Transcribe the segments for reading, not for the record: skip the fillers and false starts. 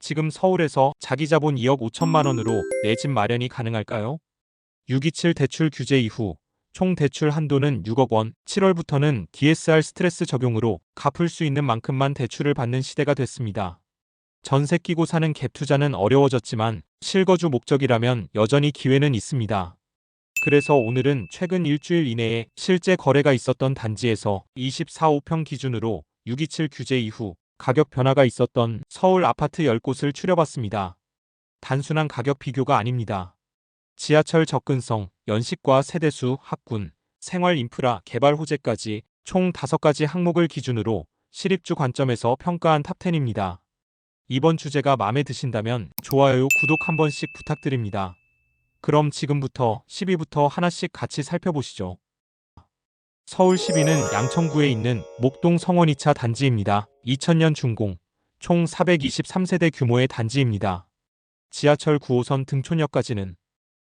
지금 서울에서 자기 자본 2억 5천만 원으로 내 집 마련이 가능할까요? 627 대출 규제 이후 총 대출 한도는 6억 원, 7월부터는 DSR 스트레스 적용으로 갚을 수 있는 만큼만 대출을 받는 시대가 됐습니다. 전세 끼고 사는 갭 투자는 어려워졌지만 실거주 목적이라면 여전히 기회는 있습니다. 그래서 오늘은 최근 일주일 이내에 실제 거래가 있었던 단지에서 24호평 기준으로 627 규제 이후 가격 변화가 있었던 서울 아파트 10곳을 추려봤습니다. 단순한 가격 비교가 아닙니다. 지하철 접근성, 연식과 세대수, 학군, 생활 인프라, 개발 호재까지 총 5가지 항목을 기준으로 실입주 관점에서 평가한 탑10입니다. 이번 주제가 마음에 드신다면 좋아요, 구독 한 번씩 부탁드립니다. 그럼 지금부터 10위부터 하나씩 같이 살펴보시죠. 서울 10위는 양천구에 있는 목동 성원 2차 단지입니다. 2000년 준공, 총 423세대 규모의 단지입니다. 지하철 9호선 등촌역까지는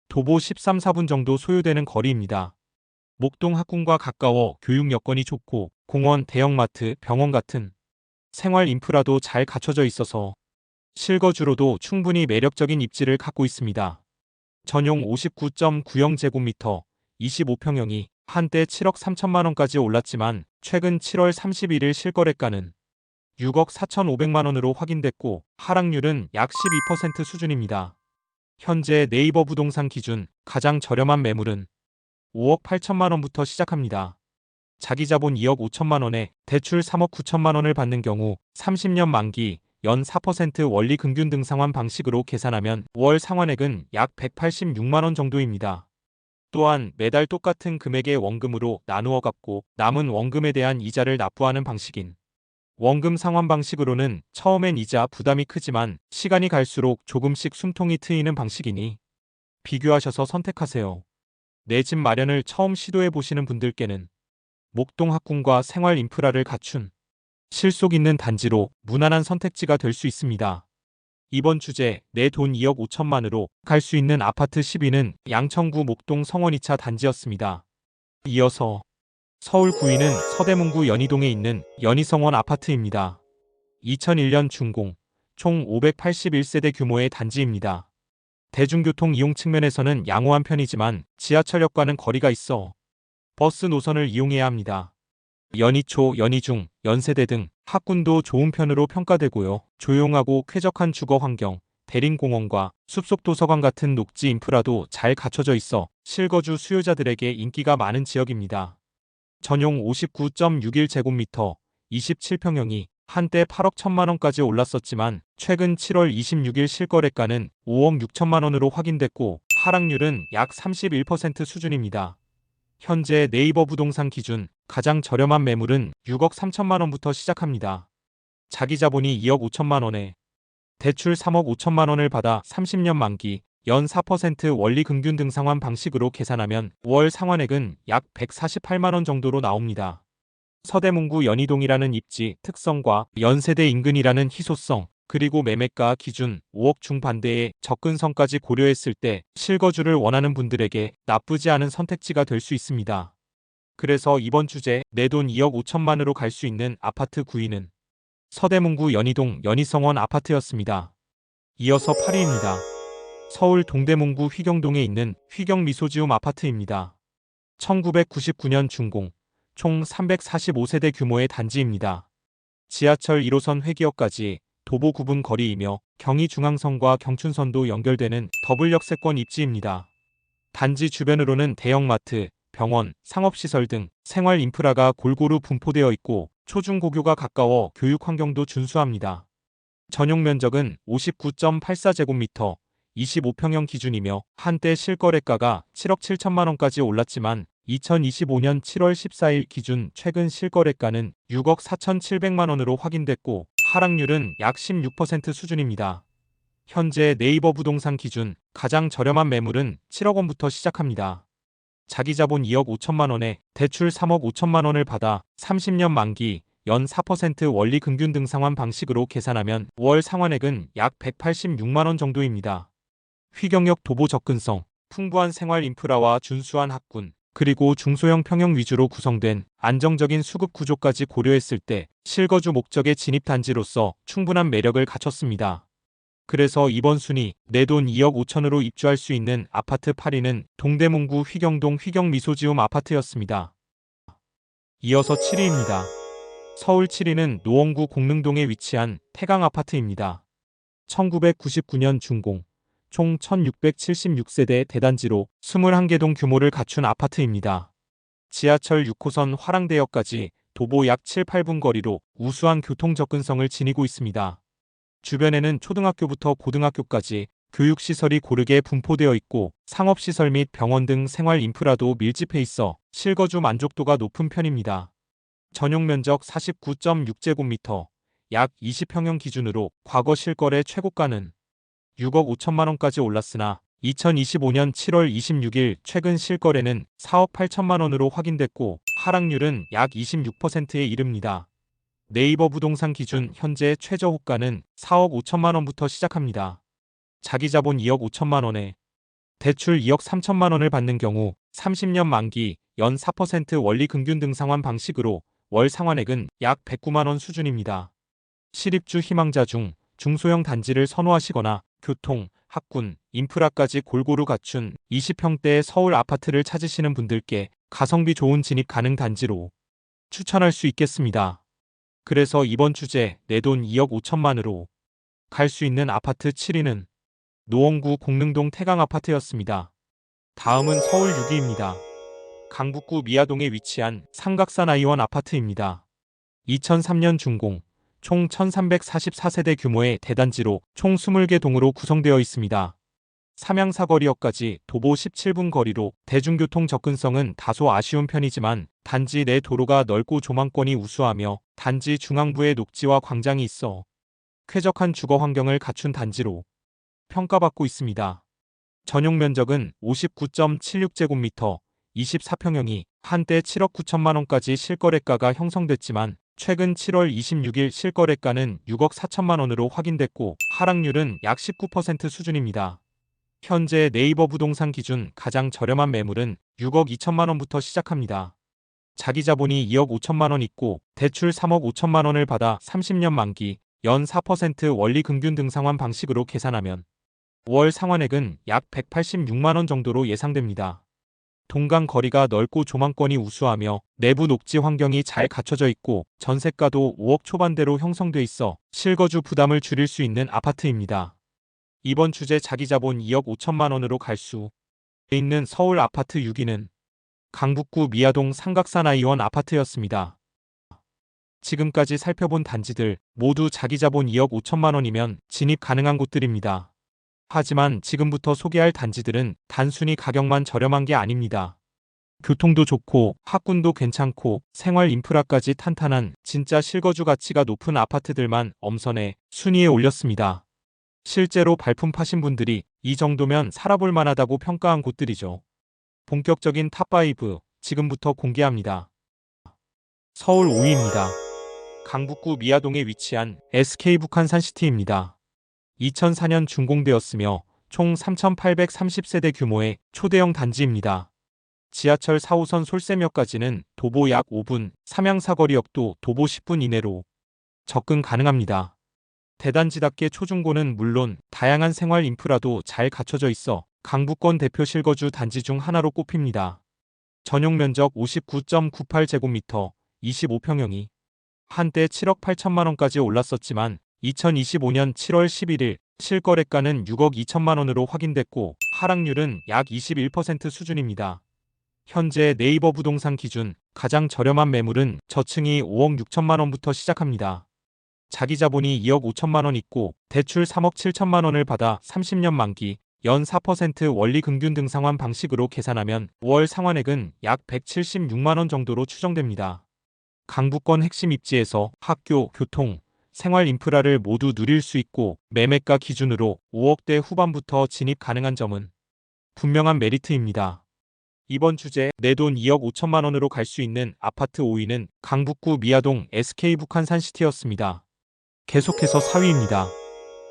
도보 13, 4분 정도 소요되는 거리입니다. 목동 학군과 가까워 교육 여건이 좋고 공원, 대형마트, 병원 같은 생활 인프라도 잘 갖춰져 있어서 실거주로도 충분히 매력적인 입지를 갖고 있습니다. 전용 59.90제곱미터, 25평형이 한때 7억 3천만 원까지 올랐지만 최근 7월 31일 실거래가는 6억 4,500만 원으로 확인됐고 하락률은 약 12% 수준입니다. 현재 네이버 부동산 기준 가장 저렴한 매물은 5억 8천만 원부터 시작합니다. 자기 자본 2억 5천만 원에 대출 3억 9천만 원을 받는 경우 30년 만기 연 4% 원리 금균 등상환 방식으로 계산하면 월 상환액은 약 186만 원 정도입니다. 또한 매달 똑같은 금액의 원금으로 나누어 갚고 남은 원금에 대한 이자를 납부하는 방식인 원금 상환 방식으로는 처음엔 이자 부담이 크지만 시간이 갈수록 조금씩 숨통이 트이는 방식이니 비교하셔서 선택하세요. 내 집 마련을 처음 시도해 보시는 분들께는 목동 학군과 생활 인프라를 갖춘 실속 있는 단지로 무난한 선택지가 될 수 있습니다. 이번 주제 내 돈 2억 5천만으로 갈 수 있는 아파트 10위는 양천구 목동 성원 2차 단지였습니다. 이어서 서울 9위는 서대문구 연희동에 있는 연희성원 아파트입니다. 2001년 준공, 총 581세대 규모의 단지입니다. 대중교통 이용 측면에서는 양호한 편이지만 지하철역과는 거리가 있어 버스 노선을 이용해야 합니다. 연희초, 연희중, 연세대 등 학군도 좋은 편으로 평가되고요. 조용하고 쾌적한 주거 환경, 대림공원과 숲속 도서관 같은 녹지 인프라도 잘 갖춰져 있어 실거주 수요자들에게 인기가 많은 지역입니다. 전용 59.61제곱미터, 27평형이 한때 8억 1천만 원까지 올랐었지만 최근 7월 26일 실거래가는 5억 6천만 원으로 확인됐고 하락률은 약 31% 수준입니다. 현재 네이버 부동산 기준 가장 저렴한 매물은 6억 3천만 원부터 시작합니다. 자기 자본이 2억 5천만 원에 대출 3억 5천만 원을 받아 30년 만기 연 4% 원리 금균 등상환 방식으로 계산하면 월 상환액은 약 148만 원 정도로 나옵니다. 서대문구 연희동이라는 입지 특성과 연세대 인근이라는 희소성, 그리고 매매가 기준 5억 중반대의 접근성까지 고려했을 때 실거주를 원하는 분들에게 나쁘지 않은 선택지가 될 수 있습니다. 그래서 이번 주제 내 돈 2억 5천만으로 갈 수 있는 아파트 9위는 서대문구 연희동 연희성원 아파트였습니다. 이어서 8위입니다. 서울 동대문구 휘경동에 있는 휘경미소지움 아파트입니다. 1999년 준공, 총 345세대 규모의 단지입니다. 지하철 1호선 회기역까지 도보 9분 거리이며 경의중앙선과 경춘선도 연결되는 더블 역세권 입지입니다. 단지 주변으로는 대형마트, 병원, 상업시설 등 생활 인프라가 골고루 분포되어 있고 초중고교가 가까워 교육 환경도 준수합니다. 전용 면적은 59.84제곱미터, 25평형 기준이며 한때 실거래가가 7억 7천만 원까지 올랐지만 2025년 7월 14일 기준 최근 실거래가는 6억 4,700만 원으로 확인됐고 하락률은 약 16% 수준입니다. 현재 네이버 부동산 기준 가장 저렴한 매물은 7억 원부터 시작합니다. 자기 자본 2억 5천만 원에 대출 3억 5천만 원을 받아 30년 만기 연 4% 원리 금균 등상환 방식으로 계산하면 월 상환액은 약 186만 원 정도입니다. 휘경역 도보 접근성, 풍부한 생활 인프라와 준수한 학군, 그리고 중소형 평형 위주로 구성된 안정적인 수급 구조까지 고려했을 때 실거주 목적의 진입 단지로서 충분한 매력을 갖췄습니다. 그래서 이번 순위 내돈 2억 5천으로 입주할 수 있는 아파트 8위는 동대문구 휘경동 휘경미소지움 아파트였습니다. 이어서 7위입니다. 서울 7위는 노원구 공릉동에 위치한 태강 아파트입니다. 1999년 준공, 총 1676세대 대단지로 21개 동 규모를 갖춘 아파트입니다. 지하철 6호선 화랑대역까지 도보 약 7, 8분 거리로 우수한 교통 접근성을 지니고 있습니다. 주변에는 초등학교부터 고등학교까지 교육시설이 고르게 분포되어 있고 상업시설 및 병원 등 생활 인프라도 밀집해 있어 실거주 만족도가 높은 편입니다. 전용 면적 49.6제곱미터, 약 20평형 기준으로 과거 실거래 최고가는 6억 5천만 원까지 올랐으나 2025년 7월 26일 최근 실거래는 4억 8천만 원으로 확인됐고 하락률은 약 26%에 이릅니다. 네이버 부동산 기준 현재 최저 호가는 4억 5천만 원부터 시작합니다. 자기 자본 2억 5천만 원에 대출 2억 3천만 원을 받는 경우 30년 만기 연 4% 원리 금균 등상환 방식으로 월 상환액은 약 109만 원 수준입니다. 실입주 희망자 중 중소형 단지를 선호하시거나 교통, 학군, 인프라까지 골고루 갖춘 20평대의 서울 아파트를 찾으시는 분들께 가성비 좋은 진입 가능 단지로 추천할 수 있겠습니다. 그래서 이번 주제 내돈 2억 5천만으로 갈 수 있는 아파트 7위는 노원구 공릉동 태강 아파트였습니다. 다음은 서울 6위입니다. 강북구 미아동에 위치한 삼각산 아이원 아파트입니다. 2003년 준공, 총 1344세대 규모의 대단지로 총 20개 동으로 구성되어 있습니다. 삼양사거리역까지 도보 17분 거리로 대중교통 접근성은 다소 아쉬운 편이지만 단지 내 도로가 넓고 조망권이 우수하며 단지 중앙부에 녹지와 광장이 있어 쾌적한 주거 환경을 갖춘 단지로 평가받고 있습니다. 전용 면적은 59.76제곱미터, 24평형이 한때 7억 9천만 원까지 실거래가가 형성됐지만 최근 7월 26일 실거래가는 6억 4천만 원으로 확인됐고 하락률은 약 19% 수준입니다. 현재 네이버 부동산 기준 가장 저렴한 매물은 6억 2천만 원부터 시작합니다. 자기 자본이 2억 5천만 원 있고 대출 3억 5천만 원을 받아 30년 만기 연 4% 원리 금균 등상환 방식으로 계산하면 월 상환액은 약 186만 원 정도로 예상됩니다. 동강 거리가 넓고 조망권이 우수하며 내부 녹지 환경이 잘 갖춰져 있고 전세가도 5억 초반대로 형성돼 있어 실거주 부담을 줄일 수 있는 아파트입니다. 이번 주제 자기 자본 2억 5천만 원으로 갈 수 있는 서울 아파트 6위는 강북구 미아동 삼각산 아이원 아파트였습니다. 지금까지 살펴본 단지들 모두 자기 자본 2억 5천만 원이면 진입 가능한 곳들입니다. 하지만 지금부터 소개할 단지들은 단순히 가격만 저렴한 게 아닙니다. 교통도 좋고 학군도 괜찮고 생활 인프라까지 탄탄한 진짜 실거주 가치가 높은 아파트들만 엄선해 순위에 올렸습니다. 실제로 발품 파신 분들이 이 정도면 살아볼 만하다고 평가한 곳들이죠. 본격적인 탑5 지금부터 공개합니다. 서울 5위입니다. 강북구 미아동에 위치한 SK 북한산시티입니다. 2004년 준공되었으며 총 3,830세대 규모의 초대형 단지입니다. 지하철 4호선 솔샘역까지는 도보 약 5분, 삼양사거리역도 도보 10분 이내로 접근 가능합니다. 대단지답게 초중고는 물론 다양한 생활 인프라도 잘 갖춰져 있어 강북권 대표 실거주 단지 중 하나로 꼽힙니다. 전용 면적 59.98제곱미터, 25평형이 한때 7억 8천만 원까지 올랐었지만 2025년 7월 11일 실거래가는 6억 2천만 원으로 확인됐고 하락률은 약 21% 수준입니다. 현재 네이버 부동산 기준 가장 저렴한 매물은 저층이 5억 6천만 원부터 시작합니다. 자기 자본이 2억 5천만 원 있고 대출 3억 7천만 원을 받아 30년 만기 연 4% 원리 금균 등상환 방식으로 계산하면 월 상환액은 약 176만 원 정도로 추정됩니다. 강북권 핵심 입지에서 학교, 교통, 생활 인프라를 모두 누릴 수 있고 매매가 기준으로 5억대 후반부터 진입 가능한 점은 분명한 메리트입니다. 이번 주제 내돈 2억 5천만 원으로 갈 수 있는 아파트 5위는 강북구 미아동 SK 북한산시티였습니다. 계속해서 4위입니다.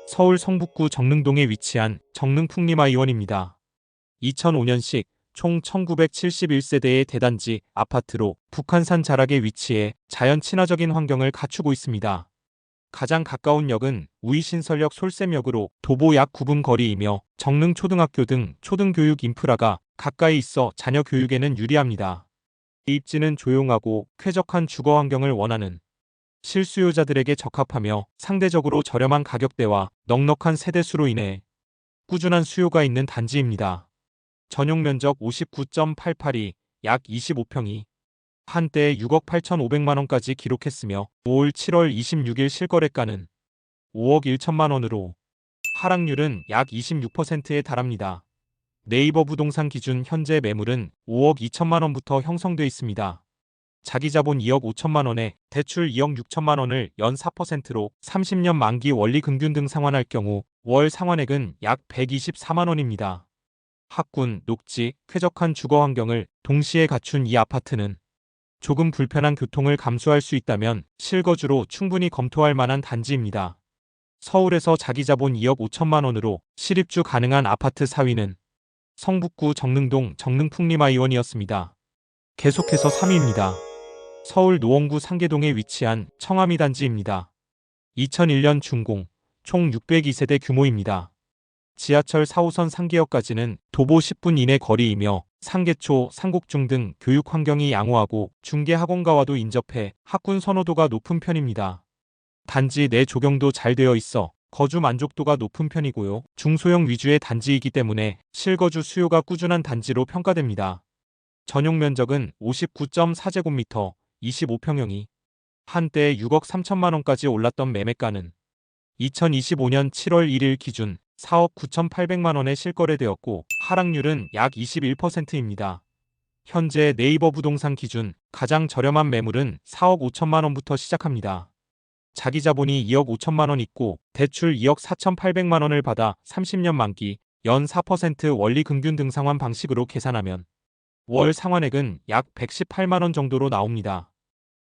서울 성북구 정릉동에 위치한 정릉풍림아이원입니다. 2005년식 총 1971세대의 대단지 아파트로 북한산 자락에 위치해 자연 친화적인 환경을 갖추고 있습니다. 가장 가까운 역은 우이신설역 솔샘역으로 도보 약 9분 거리이며 정릉초등학교 등 초등교육 인프라가 가까이 있어 자녀 교육에는 유리합니다. 입지는 조용하고 쾌적한 주거 환경을 원하는 실수요자들에게 적합하며 상대적으로 저렴한 가격대와 넉넉한 세대수로 인해 꾸준한 수요가 있는 단지입니다. 전용 면적 59.88이 약 25평이 한때 6억 8,500만 원까지 기록했으며 올 7월 26일 실거래가는 5억 1천만 원으로 하락률은 약 26%에 달합니다. 네이버 부동산 기준 현재 매물은 5억 2천만 원부터 형성돼 있습니다. 자기자본 2억 5천만 원에 대출 2억 6천만 원을 연 4%로 30년 만기 원리 금균 등 상환할 경우 월 상환액은 약 124만 원입니다. 학군, 녹지, 쾌적한 주거 환경을 동시에 갖춘 이 아파트는 조금 불편한 교통을 감수할 수 있다면 실거주로 충분히 검토할 만한 단지입니다. 서울에서 자기자본 2억 5천만 원으로 실입주 가능한 아파트 4위는 성북구 정릉동 정릉풍림아이원이었습니다. 계속해서 3위입니다. 서울 노원구 상계동에 위치한 청아미 단지입니다. 2001년 준공, 총 602세대 규모입니다. 지하철 4호선 상계역까지는 도보 10분 이내 거리이며 상계초, 상곡중 등 교육 환경이 양호하고 중개 학원가와도 인접해 학군 선호도가 높은 편입니다. 단지 내 조경도 잘 되어 있어 거주 만족도가 높은 편이고요. 중소형 위주의 단지이기 때문에 실거주 수요가 꾸준한 단지로 평가됩니다. 전용 면적은 59.4제곱미터, 25평형이 한때 6억 3천만 원까지 올랐던 매매가는 2025년 7월 1일 기준 4억 9,800만 원에 실거래되었고 하락률은 약 21%입니다. 현재 네이버 부동산 기준 가장 저렴한 매물은 4억 5천만 원부터 시작합니다. 자기 자본이 2억 5천만 원 있고 대출 2억 4,800만 원을 받아 30년 만기 연 4% 원리 금균 등상환 방식으로 계산하면 월 상환액은 약 118만 원 정도로 나옵니다.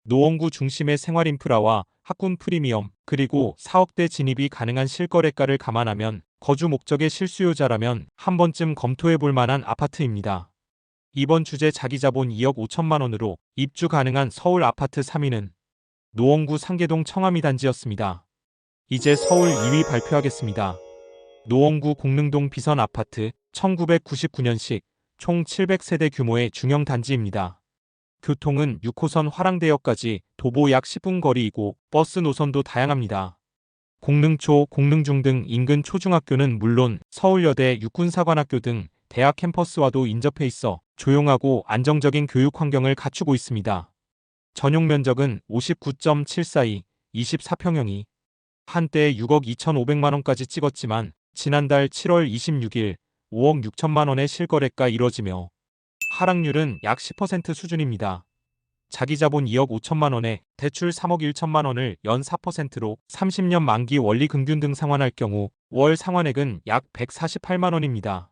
노원구 중심의 생활 인프라와 학군 프리미엄 그리고 4억대 진입이 가능한 실거래가를 감안하면 거주 목적의 실수요자라면 한 번쯤 검토해 볼 만한 아파트입니다. 이번 주제 자기자본 2억 5천만 원으로 입주 가능한 서울 아파트 3위는 노원구 상계동 청아미 단지였습니다. 이제 서울 2위 발표하겠습니다. 노원구 공릉동 비선 아파트 1999년식 총 700세대 규모의 중형 단지입니다. 교통은 6호선 화랑대역까지 도보 약 10분 거리이고 버스 노선도 다양합니다. 공릉초, 공릉중 등 인근 초중학교는 물론 서울여대 육군사관학교 등 대학 캠퍼스와도 인접해 있어 조용하고 안정적인 교육 환경을 갖추고 있습니다. 전용 면적은 59.742, 24평형이 한때 6억 2,500만 원까지 찍었지만 지난달 7월 26일 5억 6천만 원의 실거래가 이뤄지며 하락률은 약 10% 수준입니다. 자기 자본 2억 5천만 원에 대출 3억 1천만 원을 연 4%로 30년 만기 원리 금균 등 상환할 경우 월 상환액은 약 148만 원입니다.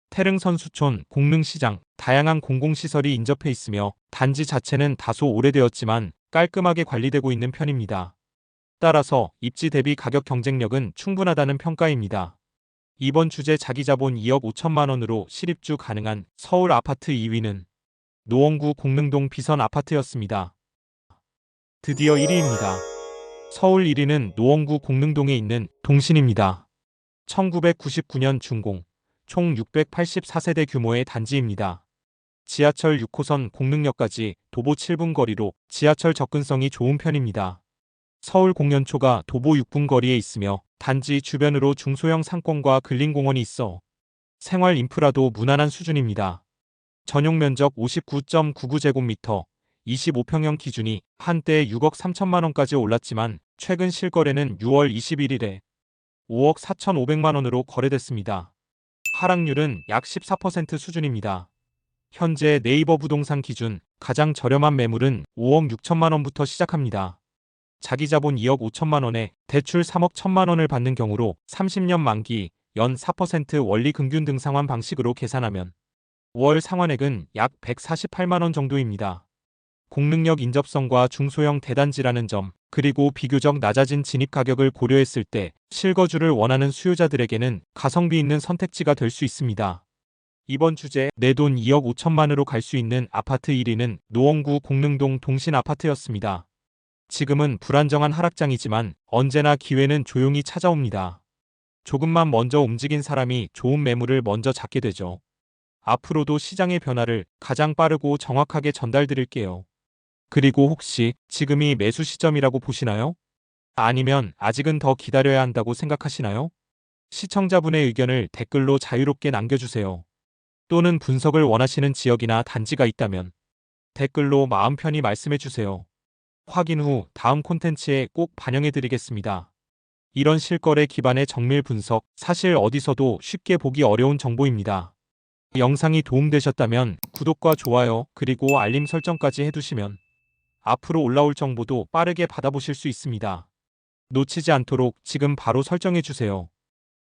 태릉선수촌, 공릉시장, 다양한 공공시설이 인접해 있으며 단지 자체는 다소 오래되었지만 깔끔하게 관리되고 있는 편입니다. 따라서 입지 대비 가격 경쟁력은 충분하다는 평가입니다. 이번 주제 자기 자본 2억 5천만 원으로 실입주 가능한 서울 아파트 2위는 노원구 공릉동 비선 아파트였습니다. 드디어 1위입니다. 서울 1위는 노원구 공릉동에 있는 동신입니다. 1999년 준공, 총 684세대 규모의 단지입니다. 지하철 6호선 공릉역까지 도보 7분 거리로 지하철 접근성이 좋은 편입니다. 서울 공연초가 도보 6분 거리에 있으며 단지 주변으로 중소형 상권과 근린공원이 있어 생활 인프라도 무난한 수준입니다. 전용 면적 59.99제곱미터, 25평형 기준이 한때 6억 3천만 원까지 올랐지만 최근 실거래는 6월 21일에 5억 4,500만 원으로 거래됐습니다. 하락률은 약 14% 수준입니다. 현재 네이버 부동산 기준 가장 저렴한 매물은 5억 6천만 원부터 시작합니다. 자기 자본 2억 5천만 원에 대출 3억 1천만 원을 받는 경우로 30년 만기 연 4% 원리 금균 등 상환 방식으로 계산하면 월 상환액은 약 148만 원 정도입니다. 공릉역 인접성과 중소형 대단지라는 점, 그리고 비교적 낮아진 진입 가격을 고려했을 때 실거주를 원하는 수요자들에게는 가성비 있는 선택지가 될 수 있습니다. 이번 주제 내 돈 2억 5천만으로 갈 수 있는 아파트 1위는 노원구 공릉동 동신 아파트였습니다. 지금은 불안정한 하락장이지만 언제나 기회는 조용히 찾아옵니다. 조금만 먼저 움직인 사람이 좋은 매물을 먼저 잡게 되죠. 앞으로도 시장의 변화를 가장 빠르고 정확하게 전달드릴게요. 그리고 혹시 지금이 매수 시점이라고 보시나요? 아니면 아직은 더 기다려야 한다고 생각하시나요? 시청자분의 의견을 댓글로 자유롭게 남겨주세요. 또는 분석을 원하시는 지역이나 단지가 있다면 댓글로 마음 편히 말씀해주세요. 확인 후 다음 콘텐츠에 꼭 반영해드리겠습니다. 이런 실거래 기반의 정밀 분석, 사실 어디서도 쉽게 보기 어려운 정보입니다. 영상이 도움되셨다면 구독과 좋아요, 그리고 알림 설정까지 해두시면 앞으로 올라올 정보도 빠르게 받아보실 수 있습니다. 놓치지 않도록 지금 바로 설정해주세요.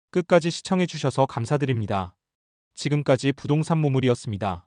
끝까지 시청해주셔서 감사드립니다. 지금까지 부동산 모물이었습니다.